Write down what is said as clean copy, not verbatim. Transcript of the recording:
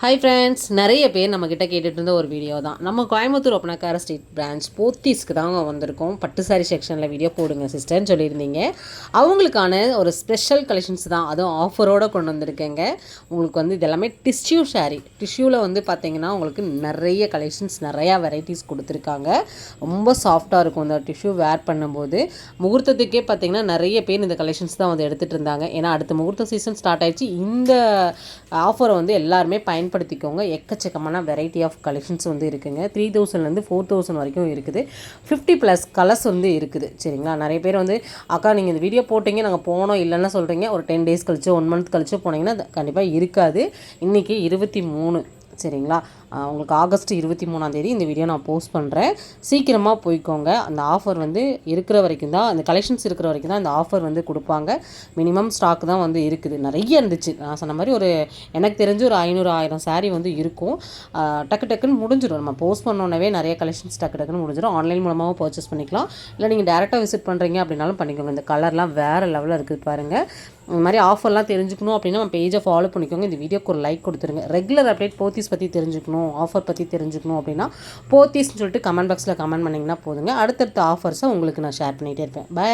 Hi friends, நிறைய பேர் நம்மக்கிட்ட கேட்டுட்டு இருந்த ஒரு வீடியோ தான். நம்ம கோயம்புத்தூர் ஒப்பனக்கார ஸ்ட்ரீட் பிரான்ச் போத்தீஸ்க்கு தாங்க வந்திருக்கோம். பட்டு சாரி செக்ஷனில் வீடியோ போடுங்க சிஸ்டர்னு சொல்லியிருந்தீங்க. அவங்களுக்கான ஒரு ஸ்பெஷல் கலெக்ஷன்ஸ் தான், அதுவும் ஆஃபரோடு கொண்டு வந்திருக்கேங்க. உங்களுக்கு வந்து இது எல்லாமே டிஷ்யூ ஷாரி. டிஷ்யூவில் வந்து பார்த்திங்கன்னா உங்களுக்கு நிறைய கலெக்ஷன்ஸ், நிறையா வெரைட்டிஸ் கொடுத்துருக்காங்க. ரொம்ப சாஃப்டாக இருக்கும் இந்த டிஷ்யூ வேர் பண்ணும்போது. முகூர்த்தத்துக்கே பார்த்திங்கன்னா நிறைய பேர் இந்த கலெக்ஷன்ஸ் தான் வந்து எடுத்துகிட்டு இருந்தாங்க. ஏன்னா அடுத்த முகூர்த்த சீசன் ஸ்டார்ட் ஆகிடுச்சு. இந்த ஆஃபரை வந்து எல்லாருமே பயன்படுத்திக்கோங்க. எக்கச்சக்கமான வெரைட்டி ஆஃப் கலெக்ஷன்ஸ் வந்து இருக்குதுங்க. 3000லேருந்து 4000 வரைக்கும் இருக்குது. 50+ கலர்ஸ் வந்து இருக்குது. சரிங்களா? நிறைய பேர் வந்து அக்கா நீங்கள் இந்த வீடியோ போட்டிங்க, நாங்கள் போனோம் இல்லைன்னா சொல்கிறீங்க. ஒரு 10 டேஸ் கழிச்சு 1 மந்த் கழிச்சு போனீங்கன்னா கண்டிப்பாக இருக்காது. இன்றைக்கி 23, சரிங்களா? உங்களுக்கு ஆகஸ்ட் 23ஆம் இந்த வீடியோ நான் போஸ்ட் பண்ணுறேன். சீக்கிரமாக போய்க்கோங்க. அந்த ஆஃபர் வந்து இருக்கிற வரைக்கும் தான், அந்த கலெக்ஷன்ஸ் இருக்கிற வரைக்கும் தான் இந்த ஆஃபர் வந்து கொடுப்பாங்க. மினிமம் ஸ்டாக் தான் வந்து இருக்குது. நிறைய இருந்துச்சு. நான் சொன்ன மாதிரி எனக்கு தெரிஞ்சு ஒரு 500-1000 சாரீ வந்து இருக்கும். டக்கு டக்குன்னு முடிஞ்சிடும். நம்ம போஸ்ட் பண்ணோன்னே நிறைய கலெக்ஷன்ஸ் டக்கு டக்குன்னு முடிஞ்சிடும். ஆன்லைன் மூலமாகவும் பர்ச்சேஸ் பண்ணிக்கலாம். இல்லை நீங்கள் டேரெக்டாக விசிட் பண்ணுறீங்க அப்படின்னாலும் பண்ணிக்கோங்க. இந்த கலர்லாம் வேறு லெவலில் இருக்குது பாருங்கள். இந்த மாதிரி ஆஃபர்லாம் தெரிஞ்சுக்கணும் அப்படின்னா நம்ம பேஜை ஃபாலோ பண்ணிக்கோங்க. இந்த வீடியோக்கு ஒரு லைக் கொடுத்துருங்க. ரெகுலர் அப்டேட் போத்தீஸ் பற்றி தெரிஞ்சுக்கணும், ஆஃபர் பற்றி தெரிஞ்சுக்கணும் அப்படின்னா போத்தீஸ்ன்னு சொல்லிட்டு கமெண்ட் பாக்ஸில் கமெண்ட் பண்ணிங்கன்னா போதுங்க. அடுத்தடுத்த ஆஃபர்ஸை உங்களுக்கு நான் ஷேர் பண்ணிகிட்டே இருப்பேன். பை.